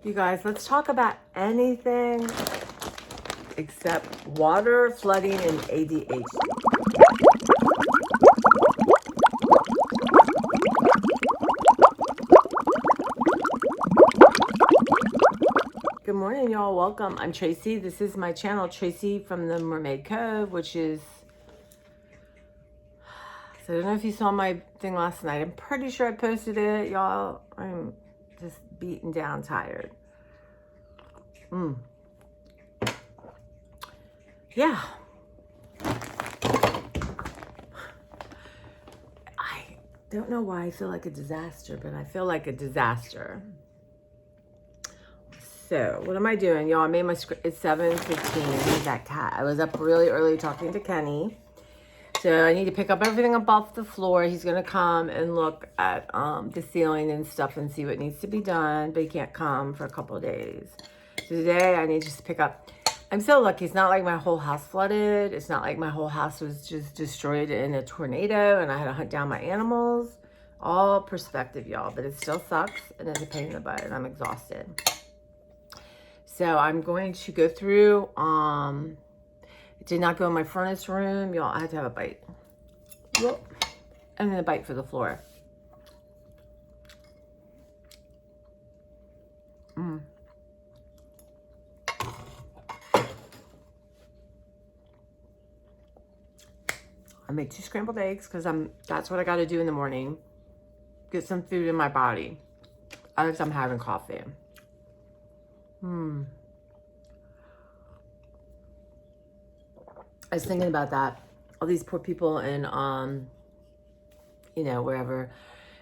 You guys, let's talk about anything except water, flooding, and ADHD. Good morning, y'all. Welcome. I'm Tracy. This is my channel, Tracy from the Mermaid Cove, which is... So I don't know if you saw my thing last night. I'm pretty sure I posted it, y'all. I'm just beaten down, tired. Yeah. I don't know why I feel like a disaster, but I feel like a disaster. So what am I doing? Y'all, I made my script. It's 7:15. Who's that cat? I was up really early talking to Kenny. So I need to pick up everything up off the floor. He's going to come and look at the ceiling and stuff and see what needs to be done. But he can't come for a couple of days. So today I need just to pick up. I'm so lucky. It's not like my whole house flooded. It's not like my whole house was just destroyed in a tornado and I had to hunt down my animals. All perspective, y'all. But it still sucks and it's a pain in the butt and I'm exhausted. So I'm going to go through... It did not go in my furnace room. Y'all, I had to have a bite. Whoop. And then a bite for the floor. I make 2 scrambled eggs because that's what I got to do in the morning. Get some food in my body. As I'm having coffee. I was thinking about that. All these poor people in, wherever.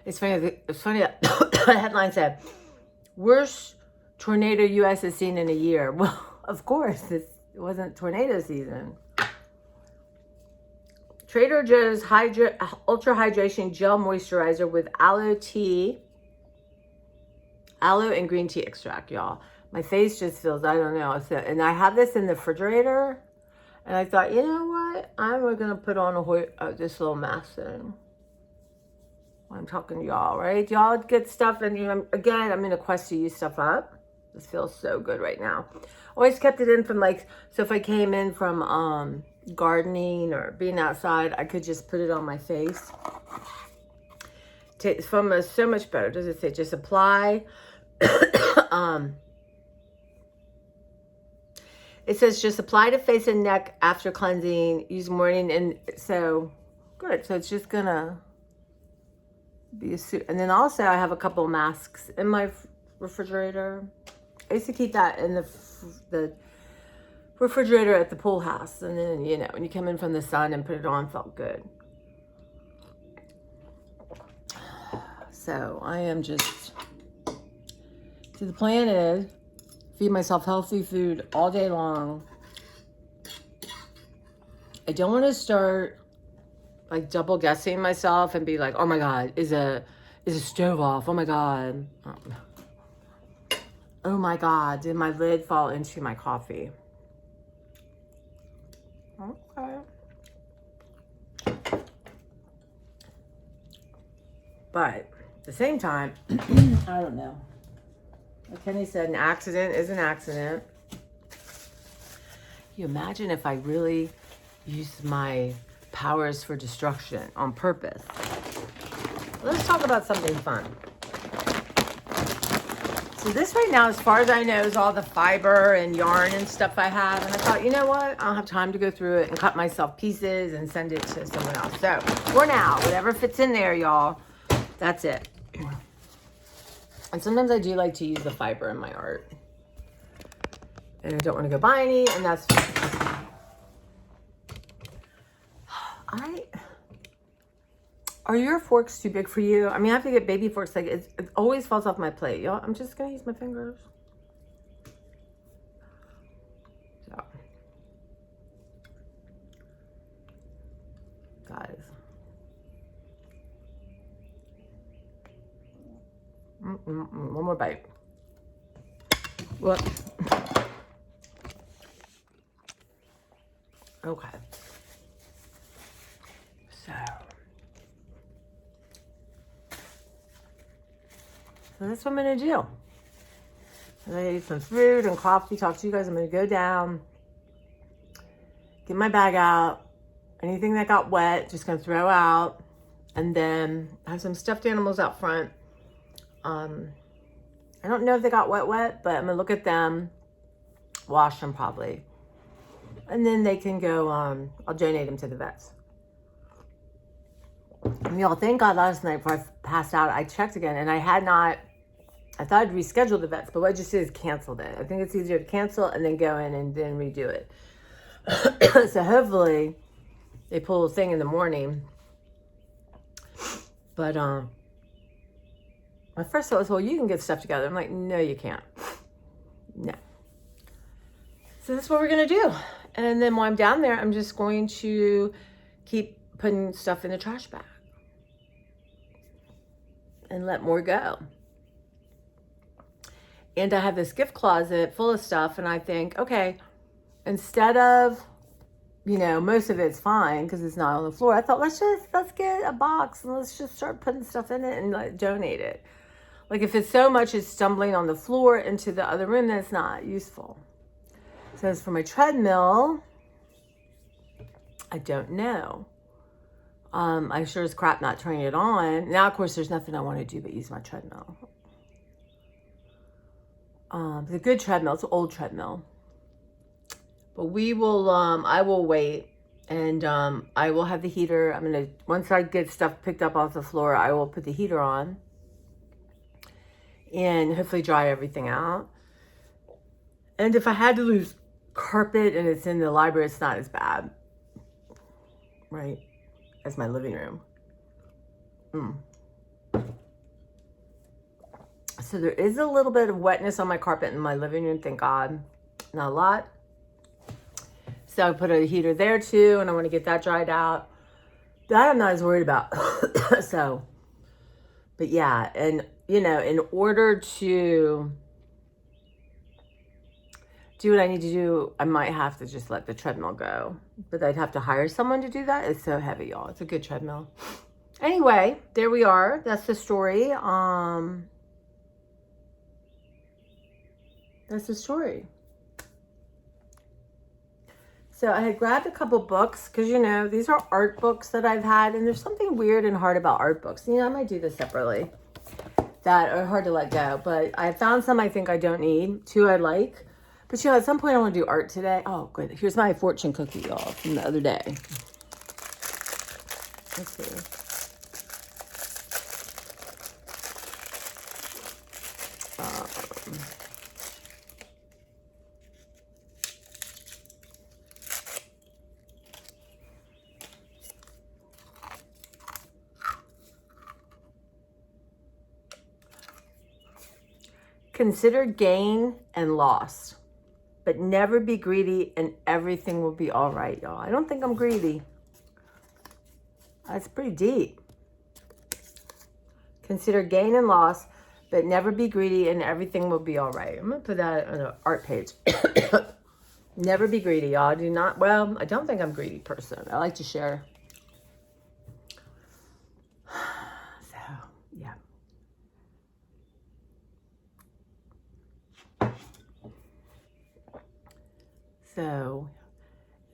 It's funny. It's funny that the headline said, worst tornado U.S. has seen in a year. Well, of course, it wasn't tornado season. Trader Joe's Ultra Hydration Gel Moisturizer with aloe and green tea extract, y'all. My face just feels, I don't know. And I have this in the refrigerator. And I thought, you know what? I'm going to put on this little mask thing. I'm talking to y'all, right? Y'all get stuff. And again, I'm in a quest to use stuff up. This feels so good right now. Always kept it in from so if I came in from gardening or being outside, I could just put it on my face. It's from so much better. Does it say just apply? It says just apply to face and neck after cleansing. Use morning and so good. So it's just gonna be a suit. And then also I have a couple masks in my refrigerator. I used to keep that in the refrigerator at the pool house. And then, when you come in from the sun and put it on, felt good. So I am just, so the plan is feed myself healthy food all day long. I don't want to start double guessing myself and be like, oh my God, is a stove off? Oh my God. Oh my God, did my lid fall into my coffee? Okay. But at the same time, I don't know. Like Kenny said, an accident is an accident. You imagine if I really used my powers for destruction on purpose. Let's talk about something fun. So this right now, as far as I know, is all the fiber and yarn and stuff I have. And I thought, you know what? I don't have time to go through it and cut myself pieces and send it to someone else. So for now, whatever fits in there, y'all, that's it. And sometimes I do like to use the fiber in my art. And I don't want to go buy any, and that's... Are your forks too big for you? I mean, I have to get baby forks. It always falls off my plate, y'all. I'm just going to use my fingers. So. Guys. One more bite. What? Okay. So that's what I'm going to do. And I ate some food and coffee, talk to you guys. I'm going to go down, get my bag out. Anything that got wet, just going to throw out. And then I have some stuffed animals out front. I don't know if they got wet, but I'm going to look at them, wash them probably. And then they can go, I'll donate them to the vets. And y'all, thank God last night before I passed out, I checked again and I thought I'd reschedule the vets, but what I just did is canceled it. I think it's easier to cancel and then go in and then redo it. So hopefully they pull a thing in the morning. But my first thought was, well, you can get stuff together. I'm like, no, you can't. No. So that's what we're going to do. And then while I'm down there, I'm just going to keep putting stuff in the trash bag and let more go. And I have this gift closet full of stuff, and I think, okay, instead of, most of it's fine because it's not on the floor. I thought, let's get a box and let's just start putting stuff in it and donate it. Like if it's so much is stumbling on the floor into the other room, then it's not useful. So as for my treadmill, I don't know. I sure as crap not turning it on. Now, of course, there's nothing I want to do but use my treadmill. It's a good treadmill. It's an old treadmill. But we will, I will wait. And I will have the heater. Once I get stuff picked up off the floor, I will put the heater on. And hopefully dry everything out. And if I had to lose carpet and it's in the library, it's not as bad. Right? As my living room. So there is a little bit of wetness on my carpet in my living room, thank God. Not a lot. So I put a heater there too, and I want to get that dried out. That I'm not as worried about. So, but yeah, and in order to do what I need to do, I might have to just let the treadmill go. But I'd have to hire someone to do that. It's so heavy, y'all. It's a good treadmill. Anyway, there we are. That's the story. That's the story. So I had grabbed a couple books because, these are art books that I've had. And there's something weird and hard about art books. I might do this separately. That are hard to let go. But I found some I think I don't need. 2 I like. But, at some point I want to do art today. Oh, good. Here's my fortune cookie, y'all, from the other day. Let's see. Consider gain and loss, but never be greedy and everything will be all right, y'all. I don't think I'm greedy. That's pretty deep. Consider gain and loss, but never be greedy and everything will be all right. I'm going to put that on an art page. Never be greedy, y'all. I don't think I'm a greedy person. I like to share. So, yeah. So,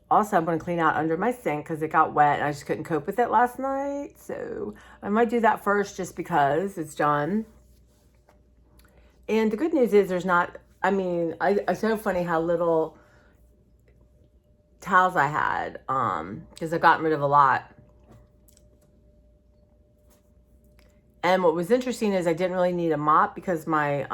also I'm going to clean out under my sink because it got wet and I just couldn't cope with it last night. So I might do that first just because it's done. And the good news is it's so funny how little towels I had because I've gotten rid of a lot. And what was interesting is I didn't really need a mop because my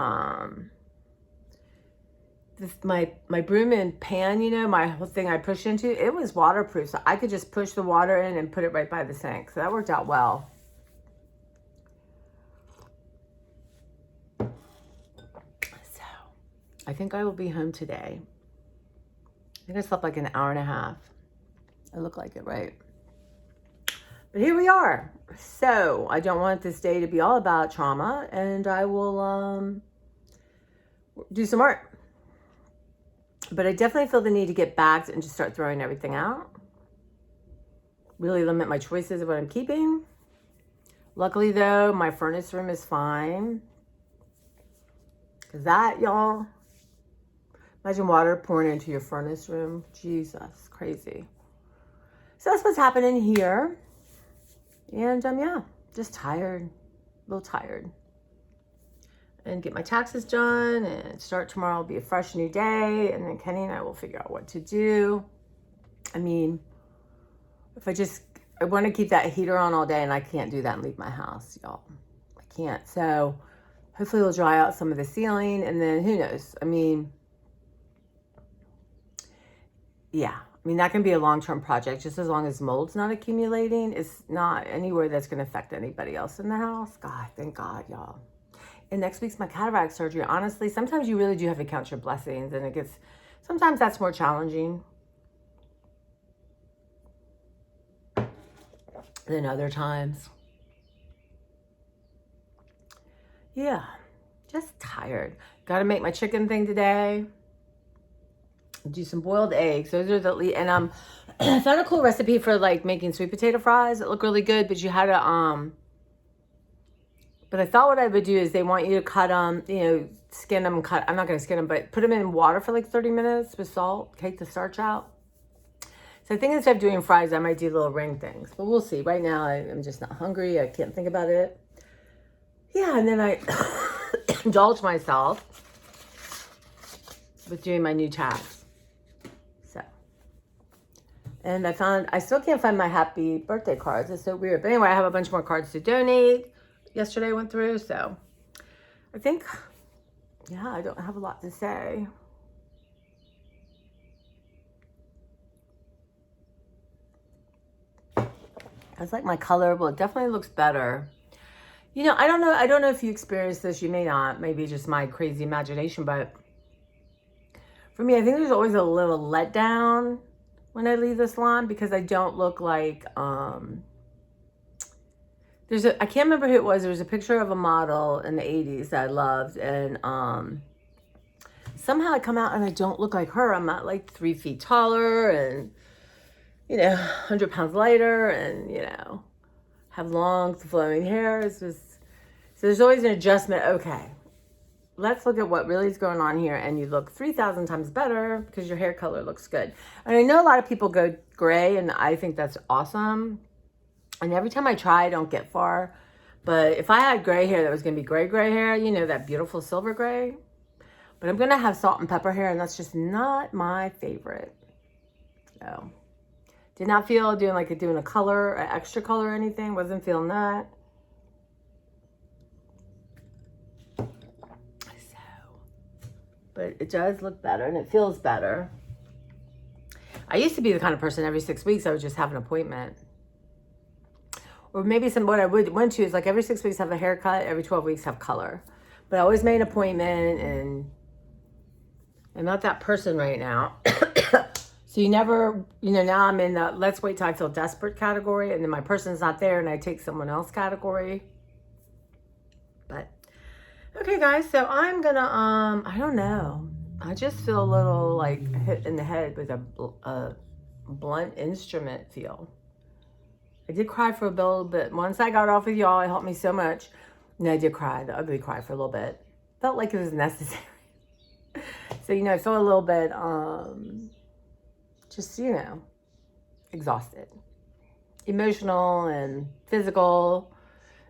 my broom and pan, my whole thing I pushed into, it was waterproof. So I could just push the water in and put it right by the sink. So that worked out well. So I think I will be home today. I think I slept like an hour and a half. I look like it, right? But here we are. So I don't want this day to be all about trauma, and I will do some art. But I definitely feel the need to get bags and just start throwing everything out. Really limit my choices of what I'm keeping. Luckily though, my furnace room is fine. Because that, y'all, imagine water pouring into your furnace room. Jesus, crazy. So that's what's happening here. And yeah, just tired, a little tired. And get my taxes done and start tomorrow will be a fresh new day. And then Kenny and I will figure out what to do. I mean, if I want to keep that heater on all day and I can't do that and leave my house, y'all. I can't. So hopefully it'll dry out some of the ceiling and then who knows? I mean, yeah. I mean, that can be a long-term project just as long as mold's not accumulating. It's not anywhere that's going to affect anybody else in the house. God, thank God, y'all. And next week's my cataract surgery. Honestly, sometimes you really do have to count your blessings and sometimes that's more challenging than other times. Yeah, just tired. Got to make my chicken thing today. Do some boiled eggs. Those are and I found a cool recipe for like making sweet potato fries. It looked really good, but you had to but I thought what I would do is they want you to cut them, skin them, I'm not going to skin them, but put them in water for like 30 minutes with salt, take the starch out. So I think instead of doing fries, I might do little ring things, but we'll see. Right now, I'm just not hungry. I can't think about it. Yeah, and then I indulge myself with doing my new tasks. So, and I still can't find my happy birthday cards. It's so weird. But anyway, I have a bunch more cards to donate. Yesterday I went through, so I think, yeah, I don't have a lot to say. I like my color. Well, it definitely looks better. I don't know if you experienced this. You may not. Maybe just my crazy imagination. But for me, I think there's always a little letdown when I leave the salon because I don't look like, I can't remember who it was. There was a picture of a model in the 80s that I loved. And somehow I come out and I don't look like her. I'm not like 3 feet taller and, 100 pounds lighter and, have long flowing hair. It's just, so there's always an adjustment. Okay, let's look at what really is going on here. And you look 3,000 times better because your hair color looks good. And I know a lot of people go gray and I think that's awesome. And every time I try, I don't get far. But if I had gray hair that was going to be gray hair, that beautiful silver gray. But I'm going to have salt and pepper hair, and that's just not my favorite. So, did not feel doing a color, an extra color or anything. Wasn't feeling that. So, but it does look better, and it feels better. I used to be the kind of person every 6 weeks I would just have an appointment. Or maybe what I would went to is like every 6 weeks have a haircut, every 12 weeks have color. But I always made an appointment and I'm not that person right now. So you never, now I'm in the let's wait till I feel desperate category and then my person's not there and I take someone else category. But, okay guys, so I'm gonna, I don't know. I just feel a little like hit in the head with a blunt instrument feel. I did cry for a little bit. Once I got off with y'all, it helped me so much. And I did cry, the ugly cry for a little bit. Felt like it was necessary. So, I felt a little bit, just, exhausted. Emotional and physical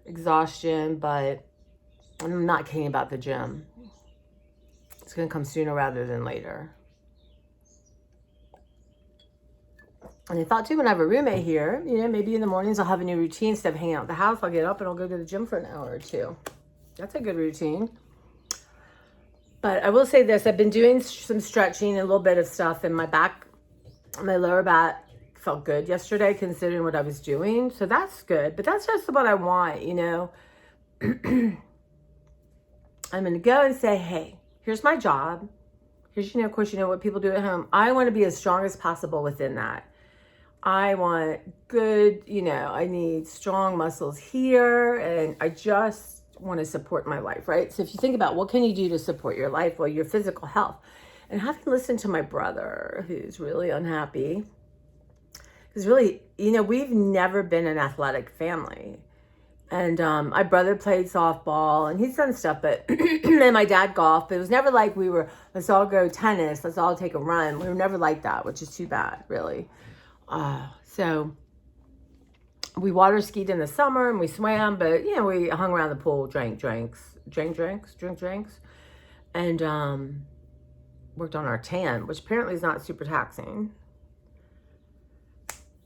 exhaustion, but I'm not kidding about the gym. It's going to come sooner rather than later. And I thought too, when I have a roommate here, maybe in the mornings I'll have a new routine. Instead of hanging out at the house, I'll get up and I'll go to the gym for an hour or two. That's a good routine. But I will say this, I've been doing some stretching and a little bit of stuff in my back. My lower back felt good yesterday considering what I was doing. So that's good. But that's just what I want, I'm going to go and say, hey, here's my job. Here's, of course, what people do at home. I want to be as strong as possible within that. I want good, I need strong muscles here, and I just want to support my life, right? So if you think about what can you do to support your life, well, your physical health. And having listened to my brother, who's really unhappy, because really, we've never been an athletic family. And my brother played softball, and he's done stuff, but and my dad golfed. But it was never like we were, let's all go tennis, let's all take a run. We were never like that, which is too bad, really. So we water skied in the summer, and we swam, but we hung around the pool, drank drinks, and worked on our tan, which apparently is not super taxing.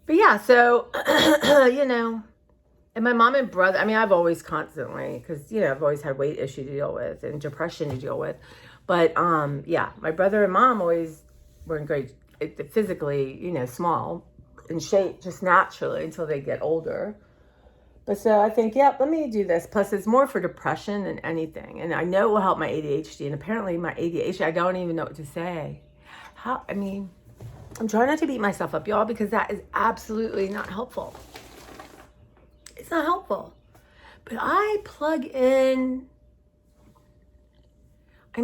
But yeah, so and my mom and brother, I mean, I've always constantly, because, I've always had weight issue to deal with and depression to deal with. But, yeah, my brother and mom always were in great, physically, small in shape, just naturally until they get older. But so I think, let me do this. Plus, it's more for depression than anything. And I know it will help my ADHD. And apparently my ADHD, I don't even know what to say. I'm trying not to beat myself up, y'all, because that is absolutely not helpful. It's not helpful. But I plug in. I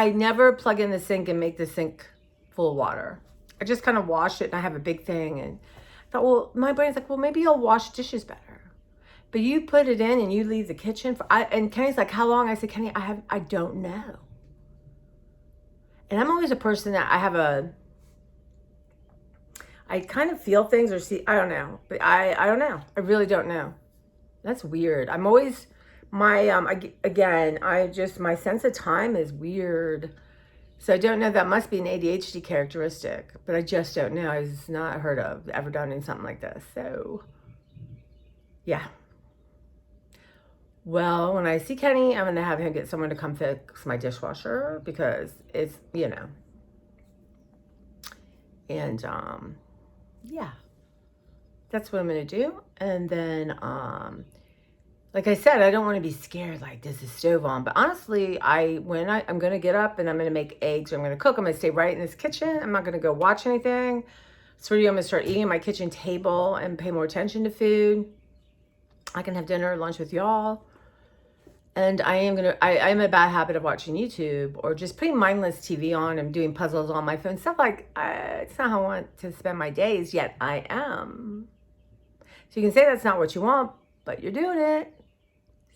never plug in the sink and make the sink full of water. I just kind of wash it, and I have a big thing. And I thought, well, my brain's like, well, maybe you'll wash dishes better. But you put it in and you leave the kitchen and Kenny's like, how long? I said, Kenny, I don't know. And I'm always a person that I kind of feel things or see, I don't know. But I don't know. I really don't know. That's weird. I'm always, my sense of time is weird. So I don't know, that must be an ADHD characteristic, but I just don't know. I've not heard of ever done something like this. So yeah. Well, when I see Kenny, I'm going to have him get someone to come fix my dishwasher because it's, and yeah, that's what I'm going to do. And then, like I said, I don't want to be scared, like, does the stove on? But honestly, I'm going to get up and I'm going to make eggs, or I'm going to cook. I'm going to stay right in this kitchen. I'm not going to go watch anything. So I'm going to start eating at my kitchen table and pay more attention to food. I can have dinner, lunch with y'all. And I am a bad habit of watching YouTube or just putting mindless TV on and doing puzzles on my phone. Stuff like, it's not how I want to spend my days, yet I am. So you can say that's not what you want, but you're doing it.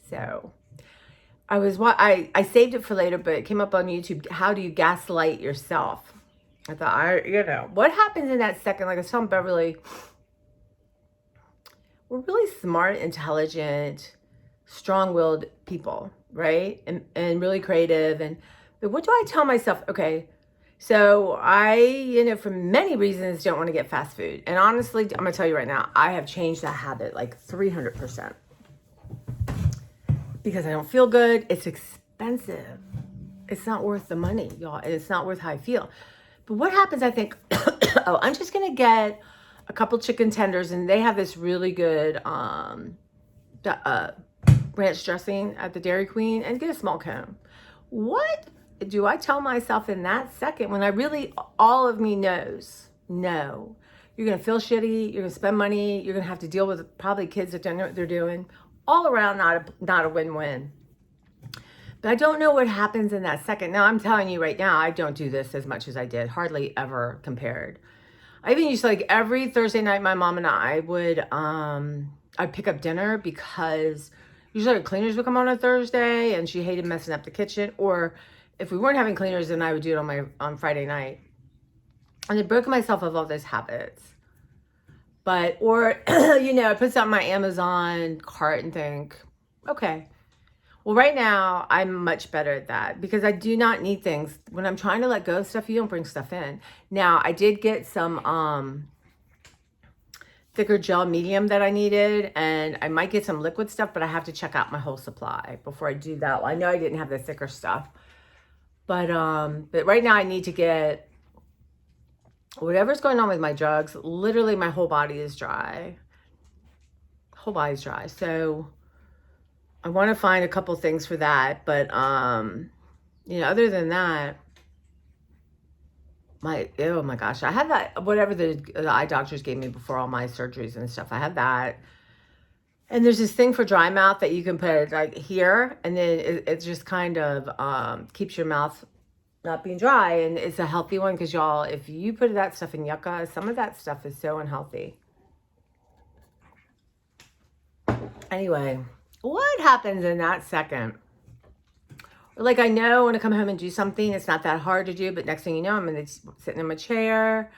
So I saved it for later, but it came up on YouTube. How do you gaslight yourself? I thought, what happens in that second? Like I was telling Beverly, we're really smart, intelligent, strong-willed people, right? And really creative. But what do I tell myself? Okay, so I, for many reasons, don't want to get fast food. And honestly, I'm going to tell you right now, I have changed that habit like 300%. Because I don't feel good. It's expensive. It's not worth the money, y'all. And it's not worth how I feel. But what happens, I think, I'm just going to get a couple chicken tenders, and they have this really good ranch dressing at the Dairy Queen, and get a small cone. What do I tell myself in that second when I really, all of me knows, no, you're going to feel shitty, you're going to spend money, you're going to have to deal with probably kids that don't know what they're doing. All around, not a win-win. But I don't know what happens in that second. Now, I'm telling you right now, I don't do this as much as I did, hardly ever compared. I even used to, like, every Thursday night, my mom and I would, I'd pick up dinner because usually our cleaners would come on Thursday, and she hated messing up the kitchen. Or if we weren't having cleaners, then I would do it on Friday night. And it broke myself of all those habits. But, or, I put something on my Amazon cart and think, okay, well, right now I'm much better at that because I do not need things. When I'm trying to let go of stuff, you don't bring stuff in. Now, I did get some thicker gel medium that I needed, and I might get some liquid stuff, but I have to check out my whole supply before I do that. Well, I know I didn't have the thicker stuff, but right now I need to get whatever's going on with my drugs. Literally, my whole body is dry. Whole body's dry. So I want to find a couple things for that. But, other than that, oh my gosh, I had that, whatever the eye doctors gave me before all my surgeries and stuff. I had that. And there's this thing for dry mouth that you can put like here, and then it just kind of keeps your mouth not being dry, and it's a healthy one because y'all, if you put that stuff in yucca, some of that stuff is so unhealthy. Anyway, what happens in that second? Like, I know when I come home and do something, it's not that hard to do, but next thing you know, I'm sitting in my chair.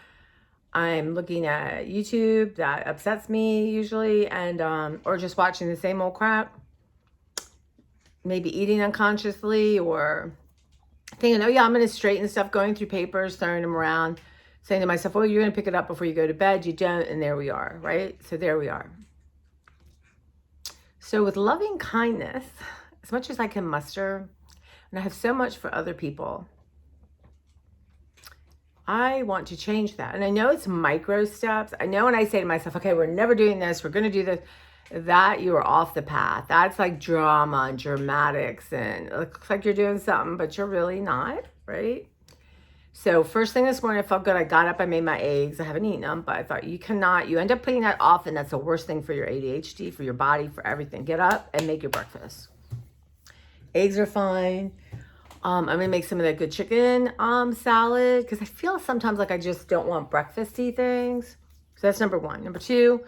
I'm looking at YouTube. That upsets me usually, and or just watching the same old crap. Maybe eating unconsciously, or thinking, oh yeah, I'm going to straighten stuff, going through papers, throwing them around, saying to myself, well, you're going to pick it up before you go to bed. You don't, and there we are, right? So there we are. So with loving kindness, as much as I can muster, and I have so much for other people, I want to change that. And I know it's micro steps. I know when I say to myself, okay, we're never doing this, we're going to do this, that you are off the path. That's like drama and dramatics, and it looks like you're doing something, but you're really not, right? So first thing this morning, I felt good. I got up, I made my eggs. I haven't eaten them, but I thought you end up putting that off, and that's the worst thing for your ADHD, for your body, for everything. Get up and make your breakfast. Eggs are fine. I'm going to make some of that good chicken salad, because I feel sometimes like I just don't want breakfasty things. So that's number one. Number two,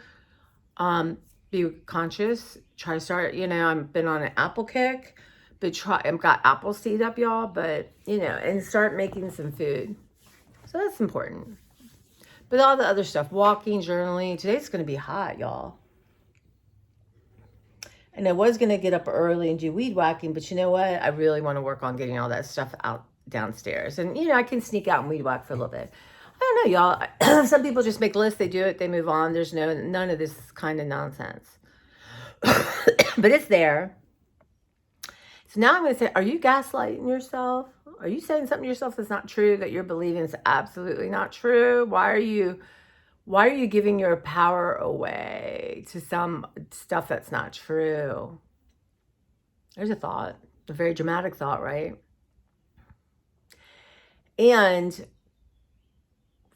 be conscious. Try to start, I've been on an apple kick, but I've got apple seed up, y'all, but, and start making some food. So that's important. But all the other stuff, walking, journaling, today's going to be hot, y'all. And I was going to get up early and do weed whacking, but you know what? I really want to work on getting all that stuff out downstairs. And, I can sneak out and weed whack for a little bit. I don't know, y'all. Some people just make lists, they do it, they move on. There's none of this kind of nonsense. But it's there. So now I'm going to say, are you gaslighting yourself? Are you saying something to yourself that's not true, that you're believing is absolutely not true? Why are you giving your power away to some stuff that's not true? There's a thought, a very dramatic thought, right? And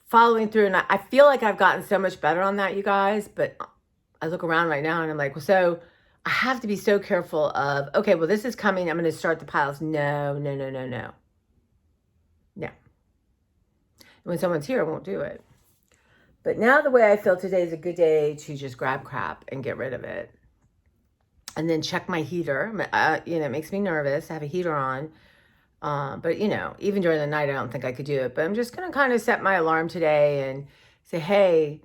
following through, and I feel like I've gotten so much better on that, you guys, but I look around right now and I'm like, well, so I have to be so careful of, okay, well, this is coming, I'm going to start the piles. No. When someone's here, I won't do it. But now the way I feel today is a good day to just grab crap and get rid of it. And then check my heater. It makes me nervous. I have a heater on. But, even during the night, I don't think I could do it. But I'm just going to kind of set my alarm today and say, hey,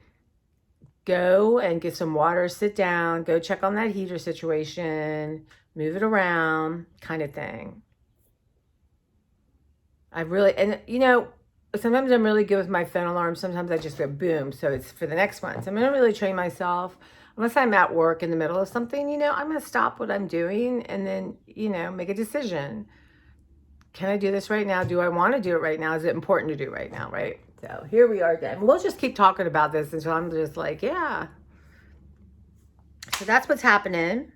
go and get some water, sit down, go check on that heater situation, move it around, kind of thing. Sometimes I'm really good with my phone alarm. Sometimes I just go boom. So it's for the next one. So I'm going to really train myself. Unless I'm at work in the middle of something, I'm going to stop what I'm doing and then, make a decision. Can I do this right now? Do I want to do it right now? Is it important to do right now, right? So here we are again. We'll just keep talking about this until I'm just like, yeah. So that's what's happening.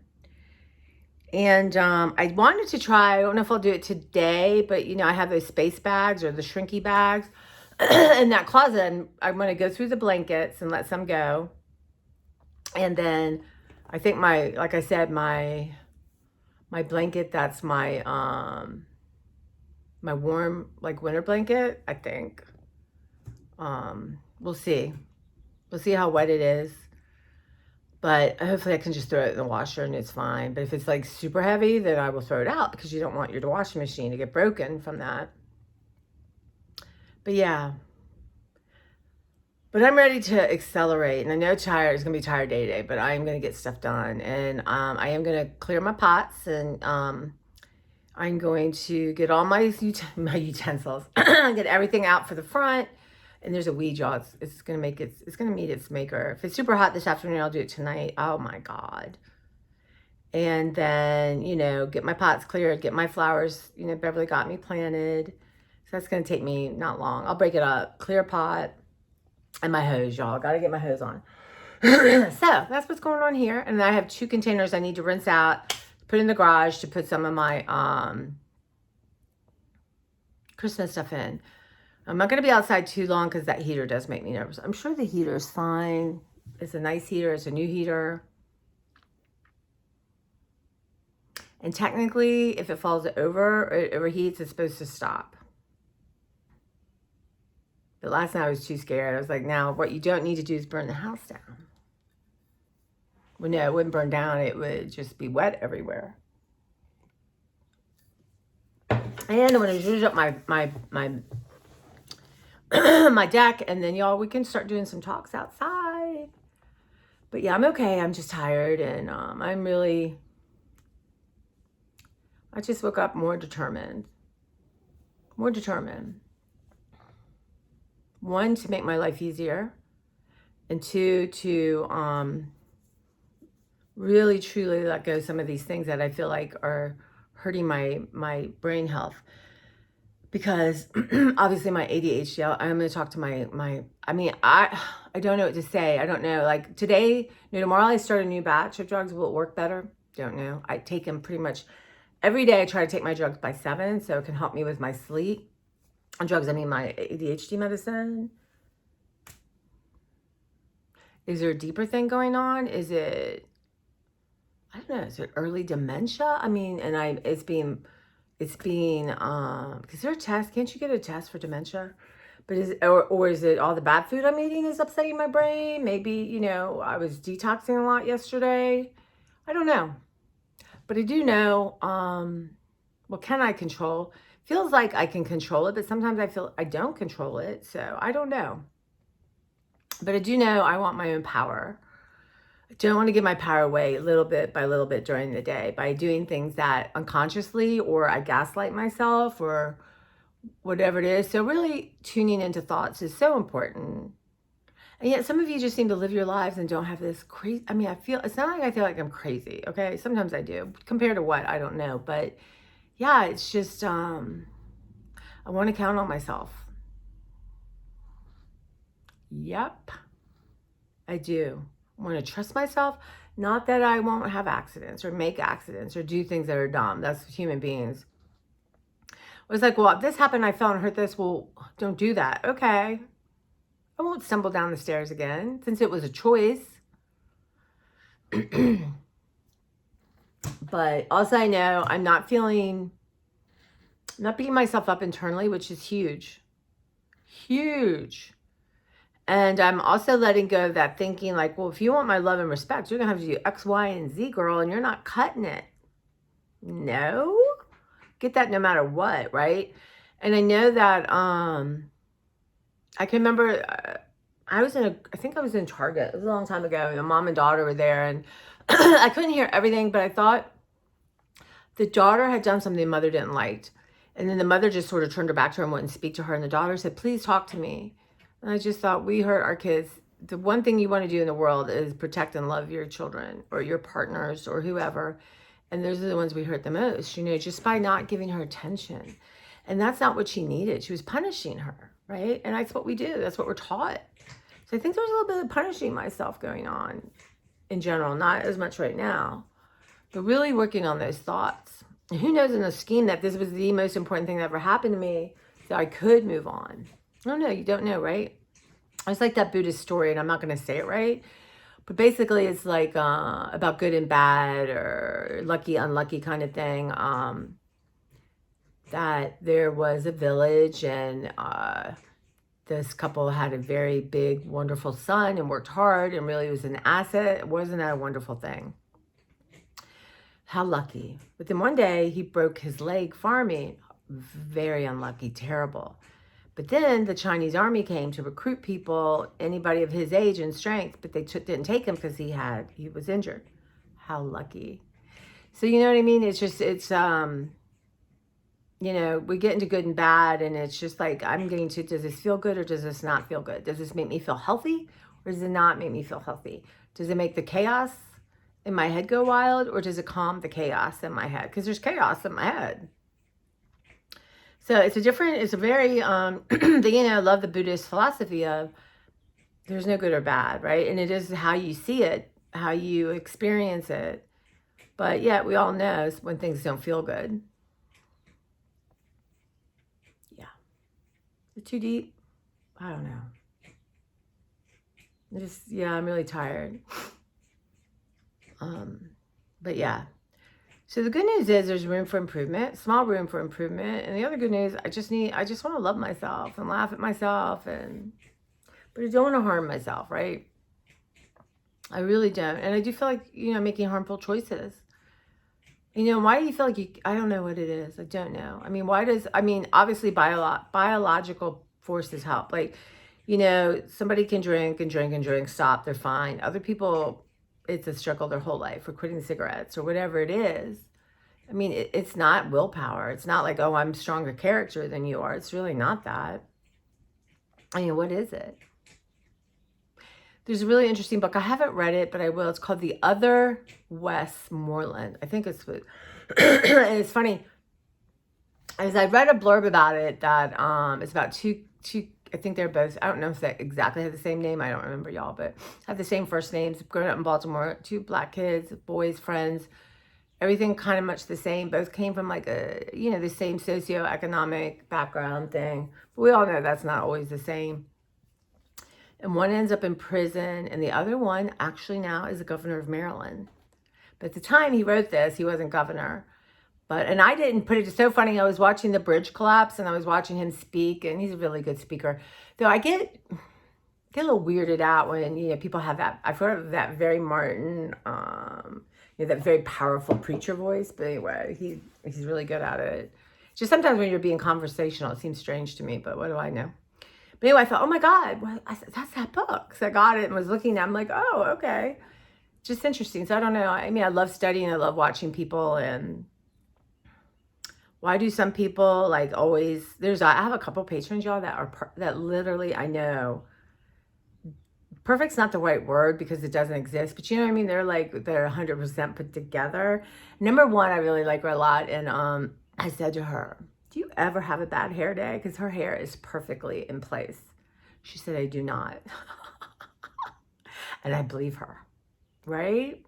And I wanted to try, I don't know if I'll do it today, but, I have those space bags or the shrinky bags in that closet. And I'm going to go through the blankets and let some go. And then I think like I said, my blanket, that's my warm, like, winter blanket, I think. We'll see. We'll see how wet it is. But hopefully I can just throw it in the washer and it's fine. But if it's like super heavy, then I will throw it out, because you don't want your washing machine to get broken from that. But yeah. But I'm ready to accelerate. And I know it's going to be tired day to day, but I am going to get stuff done. And I am going to clear my pots, and I'm going to get all my utensils, get everything out for the front. And there's a weed jar. It's going to meet its maker. If it's super hot this afternoon, I'll do it tonight. Oh my God. And then, get my pots cleared, get my flowers, Beverly got me planted. So that's going to take me not long. I'll break it up, clear pot, and my hose, y'all. Got to get my hose on. So that's what's going on here. And I have 2 containers I need to rinse out, put in the garage to put some of my Christmas stuff in. I'm not going to be outside too long because that heater does make me nervous. I'm sure the heater is fine. It's a nice heater. It's a new heater. And technically, if it falls over or it overheats, it's supposed to stop. But last night I was too scared. I was like, now what you don't need to do is burn the house down. Well, no, it wouldn't burn down. It would just be wet everywhere. And I'm going to zhuzh up my my deck, and then y'all, we can start doing some talks outside. But yeah, I'm okay. I'm just tired, and I just woke up more determined. More determined. One, to make my life easier, and two, to really truly let go of some of these things that I feel like are hurting my brain health. Because obviously my ADHD, I'm going to talk to I don't know what to say. I don't know. Like today, tomorrow I start a new batch of drugs. Will it work better? Don't know. I take them pretty much every day. I try to take my drugs by 7, so it can help me with my sleep. And drugs, I mean my ADHD medicine. Is there a deeper thing going on? Is it, I don't know, is it early dementia? I mean, and it's being, is there a test? Can't you get a test for dementia? But or is it all the bad food I'm eating is upsetting my brain? Maybe, I was detoxing a lot yesterday. I don't know. But I do know, what can I control? Feels like I can control it, but sometimes I feel I don't control it. So I don't know. But I do know I want my own power. I don't want to give my power away little bit by little bit during the day by doing things that unconsciously, or I gaslight myself, or whatever it is. So really tuning into thoughts is so important. And yet some of you just seem to live your lives and don't have this crazy, it's not like I feel like I'm crazy, okay? Sometimes I do. Compared to what? I don't know. But yeah, it's just, I want to count on myself. Yep, I do. I want to trust myself. Not that I won't have accidents or make accidents or do things that are dumb. That's human beings. It was like, well, if this happened, I fell and hurt this. Well, don't do that. Okay. I won't stumble down the stairs again since it was a choice. But also I know I'm not beating myself up internally, which is huge. Huge. And I'm also letting go of that thinking like, well, if you want my love and respect, you're going to have to do X, Y, and Z, girl, and you're not cutting it. No. Get that no matter what, right? And I know that I can remember I think I was in Target. It was a long time ago. The mom and daughter were there, and I couldn't hear everything, but I thought the daughter had done something the mother didn't like. And then the mother just sort of turned her back to her and wouldn't speak to her. And the daughter said, please talk to me. And I just thought, we hurt our kids. The one thing you want to do in the world is protect and love your children or your partners or whoever. And those are the ones we hurt the most, just by not giving her attention. And that's not what she needed. She was punishing her, right? And that's what we do. That's what we're taught. So I think there's a little bit of punishing myself going on in general, not as much right now, but really working on those thoughts. And who knows in the scheme that this was the most important thing that ever happened to me, so I could move on. I don't know. You don't know, right? It's like that Buddhist story, and I'm not going to say it right. But basically, it's like about good and bad or lucky, unlucky kind of thing. That there was a village, and this couple had a very big, wonderful son and worked hard and really was an asset. Wasn't that a wonderful thing? How lucky. But then one day, he broke his leg farming. Very unlucky, terrible. But then the Chinese army came to recruit people, anybody of his age and strength, but they didn't take him because he was injured. How lucky. So you know what I mean? It's just, we get into good and bad, and it's just like, I'm getting to, does this feel good or does this not feel good? Does this make me feel healthy or does it not make me feel healthy? Does it make the chaos in my head go wild, or does it calm the chaos in my head? Because there's chaos in my head. So it's a very, I love the Buddhist philosophy of there's no good or bad, right? And it is how you see it, how you experience it. But yet we all know when things don't feel good. Yeah. Is it too deep? I don't know. I'm really tired. But yeah. So the good news is there's room for improvement, small room for improvement. And the other good news, I just want to love myself and laugh at myself, but I don't want to harm myself, right? I really don't. And I do feel like, making harmful choices. Why do you feel like I don't know what it is. I don't know. Obviously biological forces help. Like, somebody can drink and drink and drink, stop, they're fine. Other people, it's a struggle their whole life for quitting cigarettes or whatever it is. It's not willpower. It's not like, oh, I'm stronger character than you are. It's really not that. What is it? There's a really interesting book. I haven't read it, but I will. It's called The Other Westmoreland. I think it's what, and it's funny. As I read a blurb about it that it's about two. I think they're both. I don't know if they exactly have the same name. I don't remember, y'all, but have the same first names. Grown up in Baltimore, two black kids, boys, friends. Everything kind of much the same. Both came from like the same socioeconomic background thing. But we all know that's not always the same. And one ends up in prison, and the other one actually now is the governor of Maryland. But at the time he wrote this, he wasn't governor. And I didn't put it, it's so funny, I was watching the bridge collapse, and I was watching him speak, and he's a really good speaker. Though I get a little weirded out when, people have that, I've heard of that very Martin, that very powerful preacher voice. But anyway, he's really good at it. Just sometimes when you're being conversational, it seems strange to me, but what do I know? But anyway, I thought, oh my God, that's that book. So I got it and was looking at it. I'm like, oh, okay. Just interesting. So I don't know. I love studying. I love watching people. And why do some people like always, I have a couple patrons, y'all, that literally, I know, perfect's not the right word because it doesn't exist, but you know what I mean? They're 100% put together. Number one, I really like her a lot. And I said to her, do you ever have a bad hair day? Because her hair is perfectly in place. She said, I do not. And I believe her, right?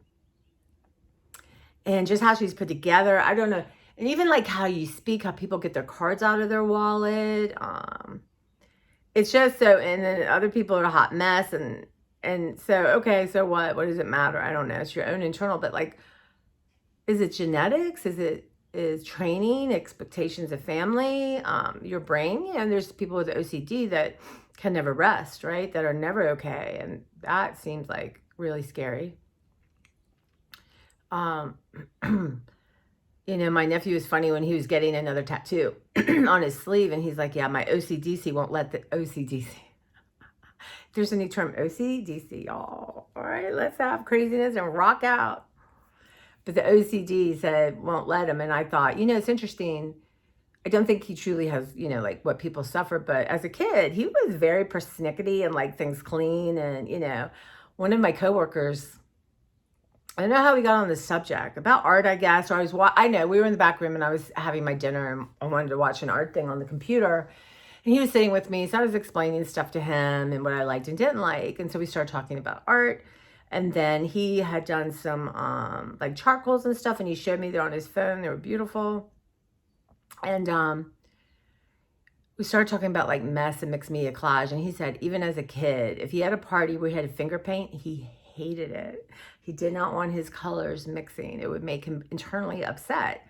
And just how she's put together, I don't know. And even like how you speak, how people get their cards out of their wallet. It's just so, and then other people are a hot mess. And so, okay, so what? What does it matter? I don't know. It's your own internal, but like, is it genetics? Is training, expectations of family, your brain? And there's people with OCD that can never rest, right? That are never okay. And that seems like really scary. My nephew was funny when he was getting another tattoo on his sleeve. And he's like, yeah, my OCDC won't let the OCDC. There's a new term, OCDC, y'all. All right, let's have craziness and rock out. But the OCD said won't let him. And I thought, it's interesting. I don't think he truly has, like what people suffer. But as a kid, he was very persnickety and like things clean. And, one of my coworkers, I don't know how we got on this subject about art, I guess. Or I know we were in the back room and I was having my dinner and I wanted to watch an art thing on the computer. And he was sitting with me. So I was explaining stuff to him and what I liked and didn't like. And so we started talking about art. And then he had done some like charcoals and stuff, and he showed me they're on his phone. They were beautiful. And we started talking about like mess and mixed media collage. And he said, even as a kid, if he had a party where he had a finger paint, he hated it. He did not want his colors mixing. It would make him internally upset.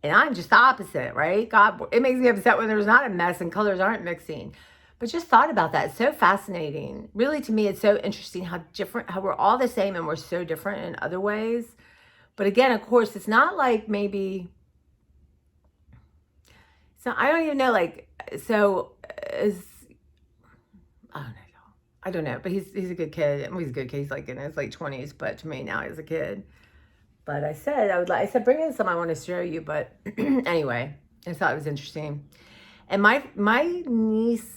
And I'm just the opposite, right? God, it makes me upset when there's not a mess and colors aren't mixing. But just thought about that. It's so fascinating. Really, to me, it's so interesting how we're all the same and we're so different in other ways. But again, of course, it's not like maybe, so I don't even know, like, so is, I don't know, but he's a good kid. He's a good kid. He's like in his late 20s, but to me now he's a kid. But I said, bring in some I want to show you. But anyway, I thought it was interesting. And my niece,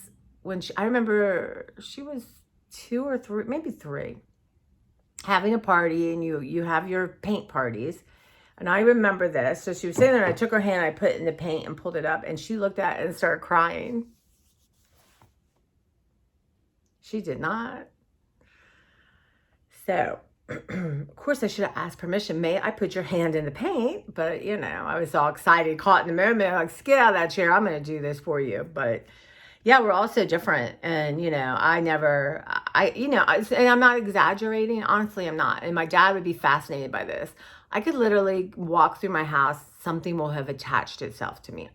I remember she was 2 or 3, maybe 3, having a party, and you have your paint parties. And I remember this. So she was sitting there, and I took her hand, I put it in the paint and pulled it up, and she looked at it and started crying. She did not. So, of course, I should have asked permission. May I put your hand in the paint? But, I was all excited, caught in the moment. Like, get out of that chair. I'm going to do this for you. But yeah, we're all so different. And, and I'm not exaggerating. Honestly, I'm not. And my dad would be fascinated by this. I could literally walk through my house. Something will have attached itself to me.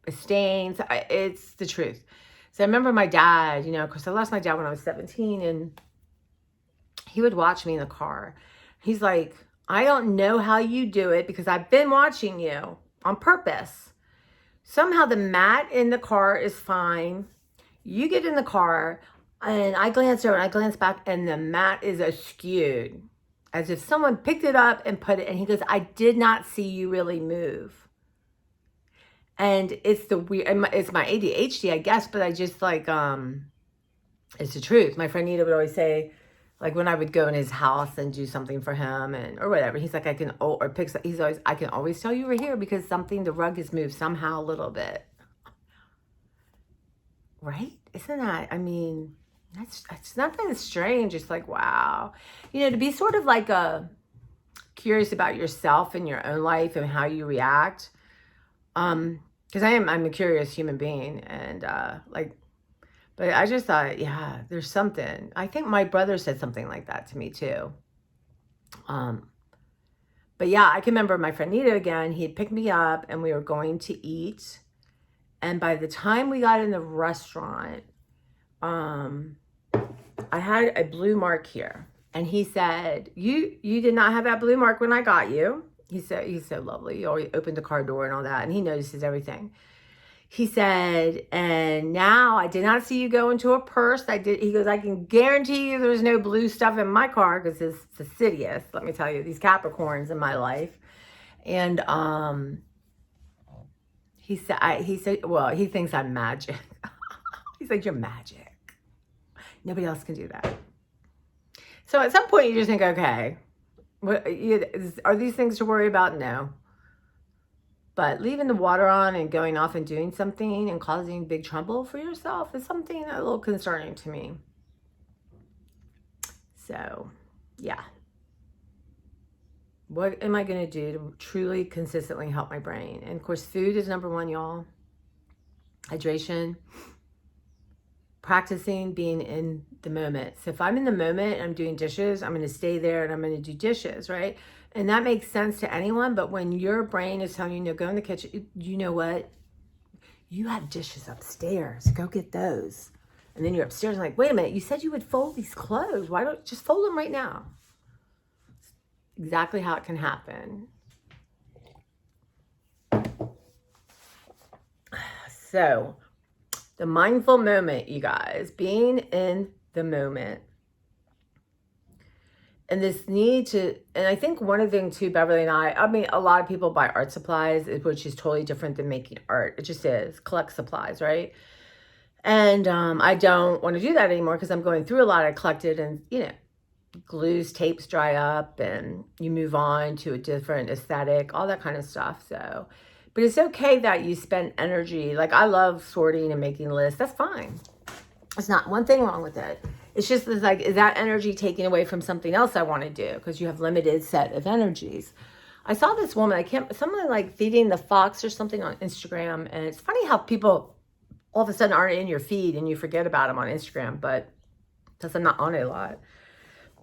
Stains. It's the truth. So I remember my dad, because I lost my dad when I was 17, and he would watch me in the car. He's like, I don't know how you do it because I've been watching you on purpose. Somehow the mat in the car is fine. You get in the car and I glance over and I glance back and the mat is askew, as if someone picked it up and put it. And he goes, I did not see you really move. And it's the weird, it's my ADHD, I guess, but I just like, it's the truth. My friend Nita would always say, like when I would go in his house and do something for him and or whatever, he's like, I can, or picks, he's always, I can always tell you were here because something, the rug has moved somehow a little bit. Right? Isn't that, I mean, that's not that strange. It's like, wow. You know, to be sort of like curious about yourself and your own life and how you react. Because I'm a curious human being and but I just thought, yeah, there's something. I think my brother said something like that to me too. But yeah, I can remember my friend Nita again, he had picked me up and we were going to eat. And by the time we got in the restaurant, I had a blue mark here. And he said, you did not have that blue mark when I got you. He said, he's so lovely. He always opened the car door and all that. And he notices everything. He said, and now I did not see you go into a purse. He goes, I can guarantee you there's no blue stuff in my car because it's fastidious. Let me tell you, these Capricorns in my life. And he said, well, he thinks I'm magic. He's like, you're magic. Nobody else can do that. So at some point you just think, okay, are these things to worry about? No. But leaving the water on and going off and doing something and causing big trouble for yourself is something a little concerning to me. So, yeah. What am I going to do to truly consistently help my brain? And of course, food is number one, y'all. Hydration. Practicing being in the moment. So if I'm in the moment and I'm doing dishes, I'm going to stay there and I'm going to do dishes, right? And that makes sense to anyone, but when your brain is telling you, no, go in the kitchen, you know what? You have dishes upstairs. Go get those. And then you're upstairs and like, wait a minute, you said you would fold these clothes. Why don't you just fold them right now? Exactly how it can happen. So, the mindful moment, you guys, being in the moment. And this need to, and I think one of the things too, Beverly and I mean, a lot of people buy art supplies, which is totally different than making art. It just is. Collect supplies, right? And I don't want to do that anymore because I'm going through a lot. I collected and, you know, glues, tapes dry up and you move on to a different aesthetic, all that kind of stuff. So, but it's okay that you spend energy. Like I love sorting and making lists. That's fine. There's not one thing wrong with it. It's just like, is that energy taken away from something else I want to do? Because you have limited set of energies. I saw this woman, someone like feeding the fox or something on Instagram. And it's funny how people all of a sudden aren't in your feed and you forget about them on Instagram, but because I'm not on it a lot.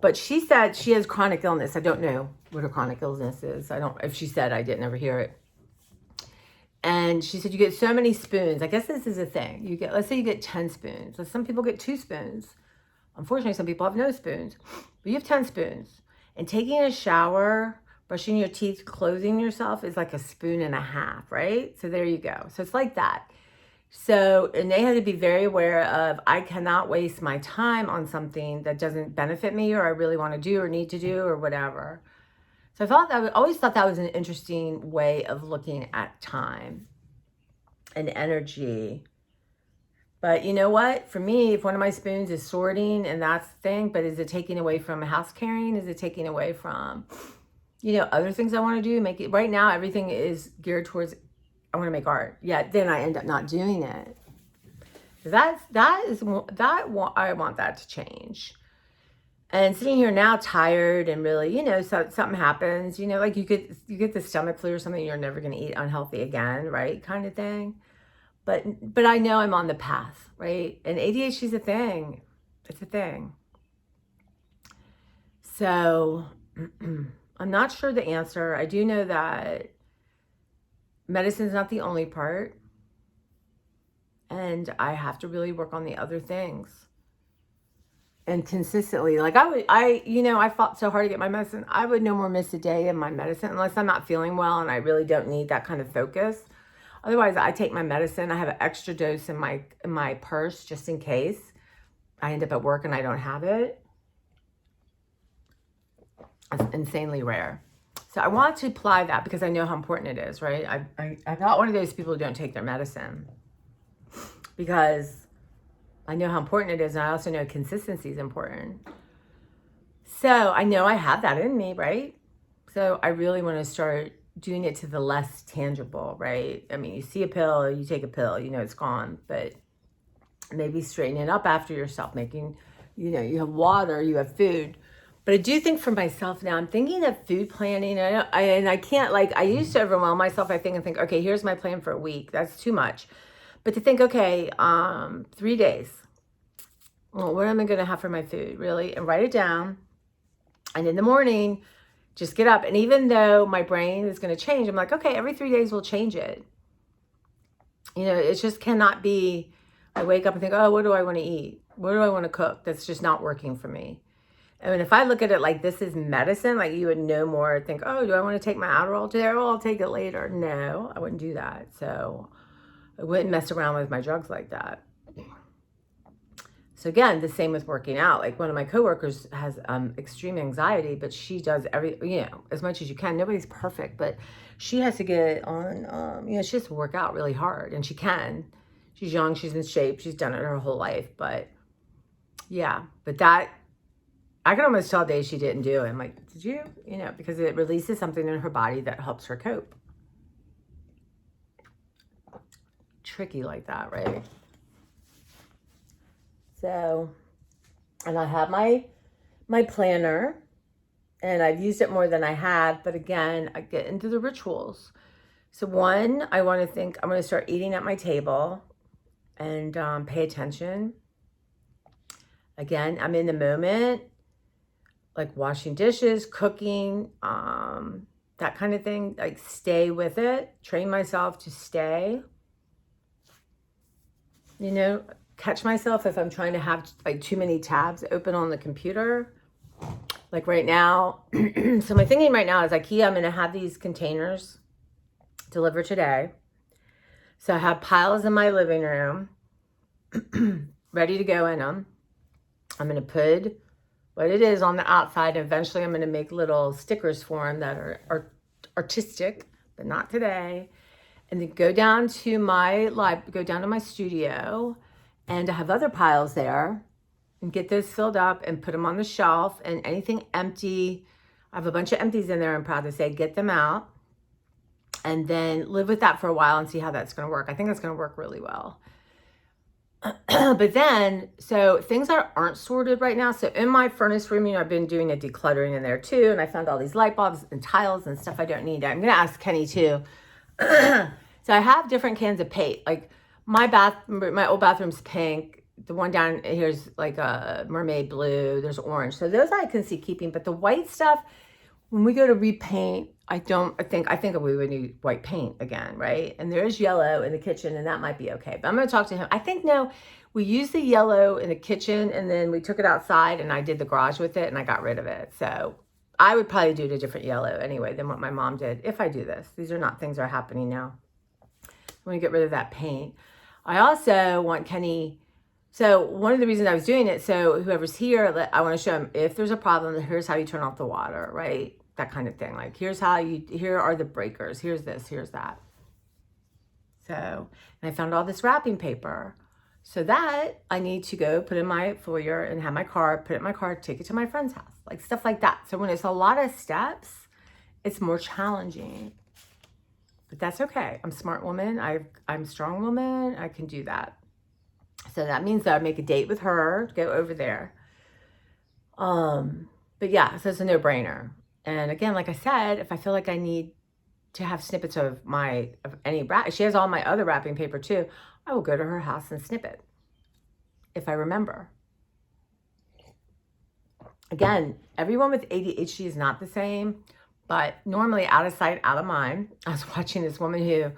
But she said she has chronic illness. I don't know what her chronic illness is. If she said, I didn't ever hear it. And she said, you get so many spoons. I guess this is a thing. Let's say you get 10 spoons. Some people get 2 spoons. Unfortunately, some people have no spoons. But you have 10 spoons. And taking a shower, brushing your teeth, clothing yourself is like a spoon and a half, right? So there you go. So it's like that. So, and they had to be very aware of, I cannot waste my time on something that doesn't benefit me or I really want to do or need to do or whatever. So I always thought that was an interesting way of looking at time and energy. But you know what? For me, if one of my spoons is sorting and that's the thing, but is it taking away from house caring? Is it taking away from, you know, other things I want to do? Right now, everything is geared towards, I want to make art. Yeah, then I end up not doing it. I want that to change. And sitting here now tired and really, you know, so something happens, you know, like you get the stomach flu or something, you're never going to eat unhealthy again, right? Kind of thing. But I know I'm on the path, right? And ADHD is a thing. It's a thing. So I'm not sure the answer. I do know that medicine is not the only part. And I have to really work on the other things. and consistently. Like I fought so hard to get my medicine. I would no more miss a day in my medicine unless I'm not feeling well and I really don't need that kind of focus. Otherwise, I take my medicine. I have an extra dose in my purse just in case I end up at work and I don't have it. It's insanely rare. So I want to apply that because I know how important it is, right? I'm not one of those people who don't take their medicine because I know how important it is, and I also know consistency is important. So I know I have that in me, right? So I really want to start doing it to the less tangible, right? I mean, you see a pill, you take a pill, you know it's gone, but maybe straighten it up after yourself, making, you have water, you have food. But I do think for myself now, I'm thinking of food planning. I can't, like, I used to overwhelm myself, I think, and think, okay, here's my plan for a week. That's too much. But to think, okay, 3 days. Well, what am I going to have for my food, really? And write it down. And in the morning, just get up. And even though my brain is going to change, I'm like, okay, every 3 days we'll change it. It just cannot be, I wake up and think, oh, what do I want to eat? What do I want to cook? That's just not working for me. I mean, if I look at it like this is medicine, like you would no more think, oh, do I want to take my Adderall today? Oh, I'll take it later. No, I wouldn't do that. So I wouldn't mess around with my drugs like that. So again, the same with working out. Like one of my coworkers has extreme anxiety, but she does as much as you can. Nobody's perfect, but she has to get on, she has to work out really hard, and she can. She's young, she's in shape, she's done it her whole life, but yeah, but that, I can almost tell days she didn't do it. I'm like, did you? Because it releases something in her body that helps her cope. Tricky like that, right? So, and I have my planner, and I've used it more than I have, but again, I get into the rituals. So one, I want to think, I'm going to start eating at my table and pay attention. Again, I'm in the moment, like washing dishes, cooking, that kind of thing. Like stay with it, train myself to stay. Catch myself if I'm trying to have like too many tabs open on the computer. Like right now, so my thinking right now is IKEA, I'm going to have these containers delivered today. So I have piles in my living room ready to go in them. I'm going to put what it is on the outside. Eventually I'm going to make little stickers for them that are artistic, but not today. And then go down to my studio, and I have other piles there, and get those filled up and put them on the shelf. And anything empty, I have a bunch of empties in there, I'm proud to say, get them out. And then live with that for a while and see how that's going to work. I think it's going to work really well. But then, so things aren't sorted right now. So in my furnace room, I've been doing a decluttering in there too. And I found all these light bulbs and tiles and stuff I don't need. I'm going to ask Kenny too. So I have different cans of paint. Like my old bathroom's pink. The one down here's like a mermaid blue. There's orange. So those I can see keeping. But the white stuff, when we go to repaint, I think we would need white paint again, right? And there is yellow in the kitchen, and that might be okay. But I'm going to talk to him. I think no, we used the yellow in the kitchen, and then we took it outside, and I did the garage with it, and I got rid of it. So I would probably do it a different yellow anyway than what my mom did if I do this. These are not things that are happening now. I'm going to get rid of that paint. I also want Kenny. So one of the reasons I was doing it, so whoever's here, I want to show him if there's a problem, here's how you turn off the water, right? That kind of thing. Like, here are the breakers. Here's this, here's that. So, and I found all this wrapping paper. So that I need to go put in my foyer and have my car, put it in my car, take it to my friend's house. Like stuff like that. So when it's a lot of steps, it's more challenging. But that's okay. I'm a smart woman. I'm a strong woman. I can do that. So that means that I make a date with her to go over there. But yeah, so it's a no-brainer. And again, like I said, if I feel like I need to have snippets of any wrap, she has all my other wrapping paper too, I will go to her house and snip it if I remember. Again, everyone with ADHD is not the same, but normally out of sight, out of mind. I was watching this woman who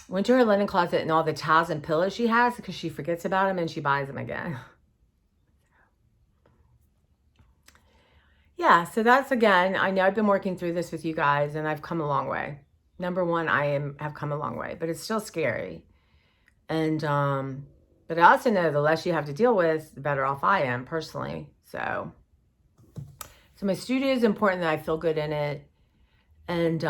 went to her linen closet and all the towels and pillows she has because she forgets about them and she buys them again. yeah, so that's, again, I know I've been working through this with you guys and I've come a long way. Number one, have come a long way, but it's still scary. And but I also know the less you have to deal with, the better off I am personally. So my studio is important that I feel good in it. And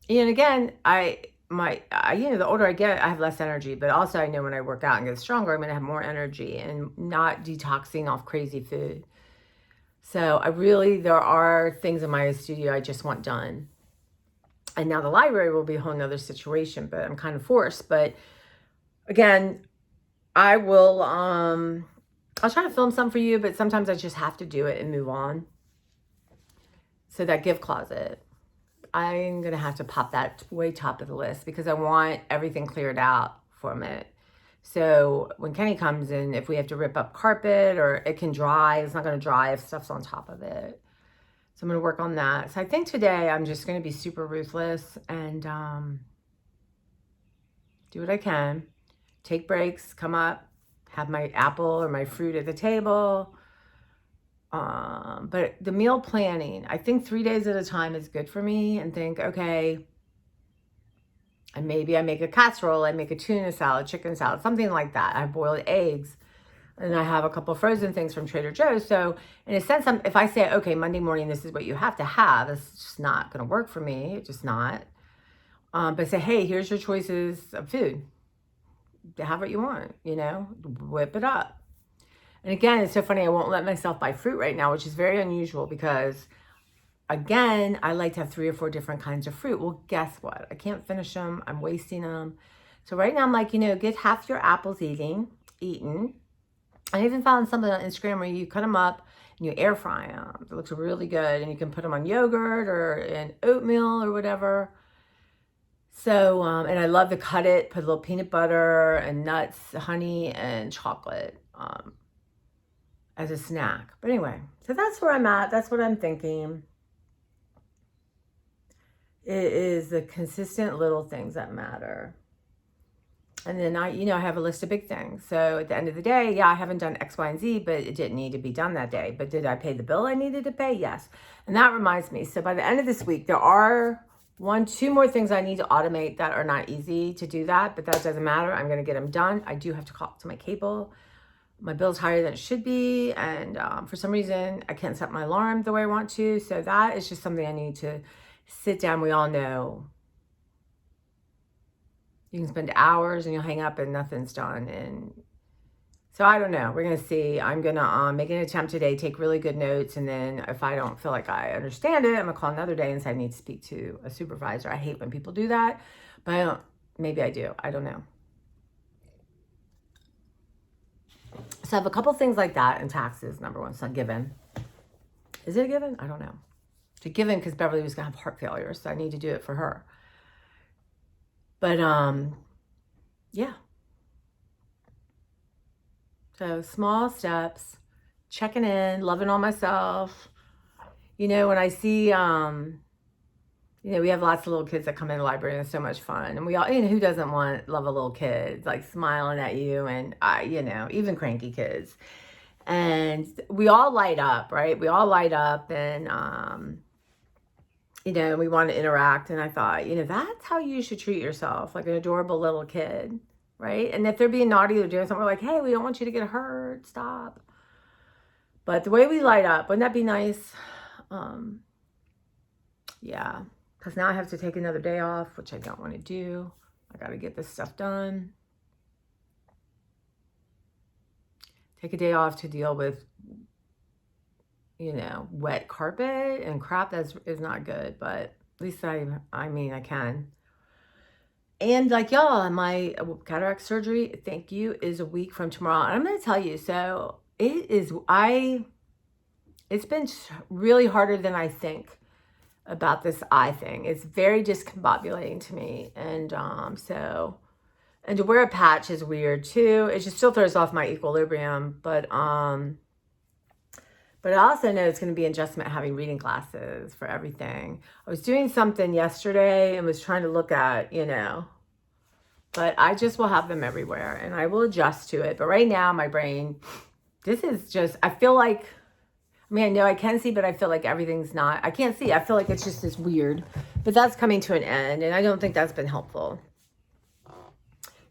again, the older I get, I have less energy, but also I know when I work out and get stronger, I'm going to have more energy and not detoxing off crazy food. So there are things in my studio I just want done. And now the library will be a whole nother situation, but I'm kind of forced. But again, I'll try to film some for you, but sometimes I just have to do it and move on. So that gift closet, I'm going to have to pop that way top of the list because I want everything cleared out from it. So when Kenny comes in, if we have to rip up carpet or it can dry, it's not going to dry if stuff's on top of it. So I'm going to work on that. So I think today I'm just going to be super ruthless and do what I can. Take breaks, come up, have my apple or my fruit at the table. But the meal planning, I think 3 days at a time is good for me, and think, okay, and maybe I make a casserole, I make a tuna salad, chicken salad, something like that. I boil eggs, and I have a couple frozen things from Trader Joe's. So in a sense, if I say, okay, Monday morning, this is what you have to have, it's just not going to work for me. It's just not. But say, hey, here's your choices of food. Have what you want, whip it up. And again, it's so funny, I won't let myself buy fruit right now, which is very unusual because, again, I like to have 3 or 4 different kinds of fruit. Well, guess what? I can't finish them. I'm wasting them. So right now I'm like, get half your apples eaten. I even found something on Instagram where you cut them up and you air fry them. It looks really good. And you can put them on yogurt or in oatmeal or whatever. So, and I love to cut it, put a little peanut butter and nuts, honey, and chocolate. As a snack. But anyway, so that's where I'm at. That's what I'm thinking. It is the consistent little things that matter. And then I have a list of big things. So at the end of the day, yeah, I haven't done X, Y, and Z, but it didn't need to be done that day. But did I pay the bill I needed to pay? Yes. And that reminds me. So by the end of this week, there are 2 more things I need to automate that are not easy to do that, but that doesn't matter. I'm going to get them done. I do have to call to my cable. My bill's higher than it should be, and for some reason, I can't set my alarm the way I want to. So that is just something I need to sit down. We all know you can spend hours and you'll hang up and nothing's done. And so I don't know. We're going to see. I'm going to make an attempt today, take really good notes, and then if I don't feel like I understand it, I'm going to call another day and say I need to speak to a supervisor. I hate when people do that, but maybe I do. I don't know. So I have a couple things like that, and taxes, number one. It's not given. Is it a given? I don't know. It's a given because Beverly was going to have heart failure, so I need to do it for her. But, yeah. So small steps, checking in, loving on myself. When I see, we have lots of little kids that come in the library, and it's so much fun. And we all, who doesn't love a little kid, like smiling at you, and even cranky kids. And we all light up, right? We all light up, and, we want to interact. And I thought, that's how you should treat yourself, like an adorable little kid, right? And if they're being naughty or doing something, we're like, hey, we don't want you to get hurt, stop. But the way we light up, wouldn't that be nice? Yeah. Because now I have to take another day off, which I don't want to do. I got to get this stuff done. Take a day off to deal with, wet carpet and crap is not good. But at least I can. And like y'all, my cataract surgery, thank you, is a week from tomorrow. And I'm going to tell you, so it's been really harder than I think about this eye thing. It's very discombobulating to me. And and to wear a patch is weird too. It just still throws off my equilibrium. But I also know it's going to be adjustment having reading glasses for everything. I was doing something yesterday and was trying to look at, but I just will have them everywhere and I will adjust to it. But right now my brain, I feel like I mean, I know I can see, but I feel like everything's not. I can't see. I feel like it's just this weird. But that's coming to an end, and I don't think that's been helpful.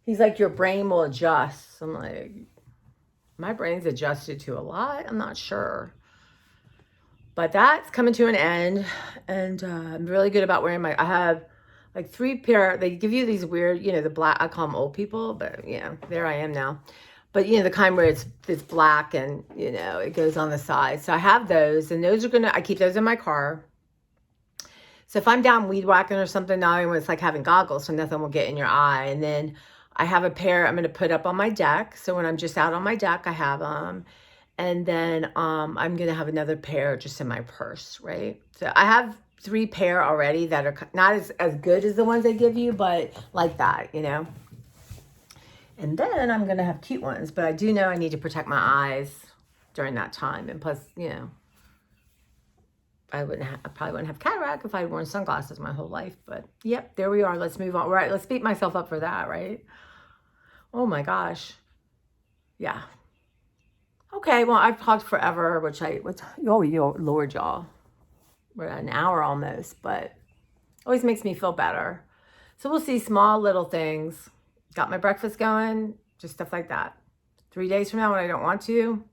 He's like, your brain will adjust. I'm like, my brain's adjusted to a lot. I'm not sure. But that's coming to an end. And I'm really good about wearing I have like 3 pair. They give you these weird, the black, I call them old people, but there I am now. But, the kind where it's black and, it goes on the side. So I have those, and those are I keep those in my car. So if I'm down weed whacking or something, now it's like having goggles, so nothing will get in your eye. And then I have a pair I'm going to put up on my deck. So when I'm just out on my deck, I have them. And then I'm going to have another pair just in my purse, right? So I have 3 pair already that are not as good as the ones they give you, but like that, And then I'm going to have cute ones, but I do know I need to protect my eyes during that time. And plus, I probably wouldn't have cataract if I had worn sunglasses my whole life. But yep, there we are. Let's move on. Right, let's beat myself up for that, right? Oh my gosh. Yeah. Okay, well, I've talked forever, Lord, y'all. We're at an hour almost, but always makes me feel better. So we'll see small little things. Got my breakfast going, just stuff like that. 3 days from now when I don't want to,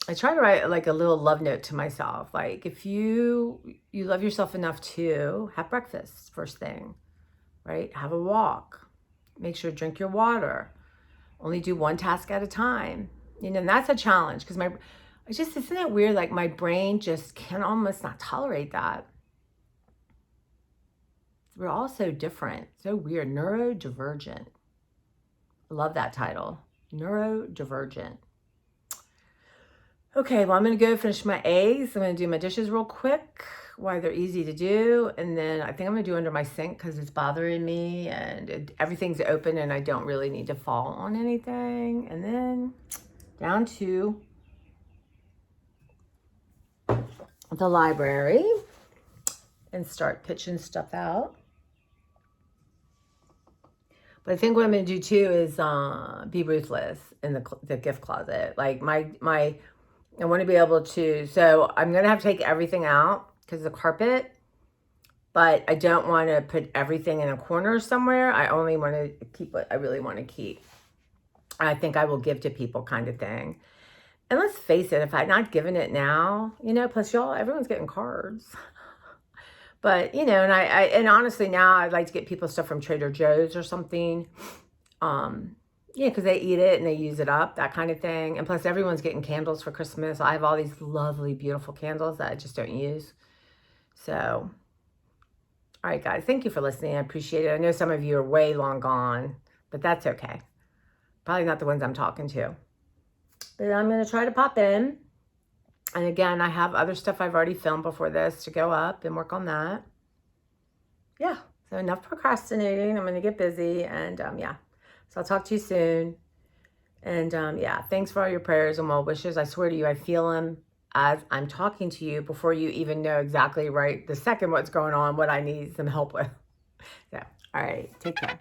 I try to write like a little love note to myself. Like if you love yourself enough to have breakfast first thing, right? Have a walk. Make sure to drink your water. Only do one task at a time. And that's a challenge because isn't it weird? Like my brain just can almost not tolerate that. We're all so different. So weird. Neurodivergent. I love that title. Neurodivergent. Okay, well, I'm going to go finish my eggs. I'm going to do my dishes real quick while they're easy to do. And then I think I'm going to do under my sink because it's bothering me. And everything's open and I don't really need to fall on anything. And then down to the library and start pitching stuff out. But I think what I'm going to do too is be ruthless in the gift closet. Like I want to be able to, so I'm going to have to take everything out because of the carpet, but I don't want to put everything in a corner somewhere. I only want to keep what I really want to keep. I think I will give to people kind of thing. And let's face it, if I'm not giving it now, plus everyone's getting cards. But, and honestly now I'd like to get people stuff from Trader Joe's or something. Because they eat it and they use it up, that kind of thing. And plus everyone's getting candles for Christmas. I have all these lovely, beautiful candles that I just don't use. So, all right, guys, thank you for listening. I appreciate it. I know some of you are way long gone, but that's okay. Probably not the ones I'm talking to. But I'm going to try to pop in. And again, I have other stuff I've already filmed before this to go up and work on that. Yeah, so enough procrastinating. I'm going to get busy and yeah. So I'll talk to you soon. And yeah, thanks for all your prayers and well wishes. I swear to you, I feel them as I'm talking to you before you even know exactly right the second what's going on, what I need some help with. So, all right, take care.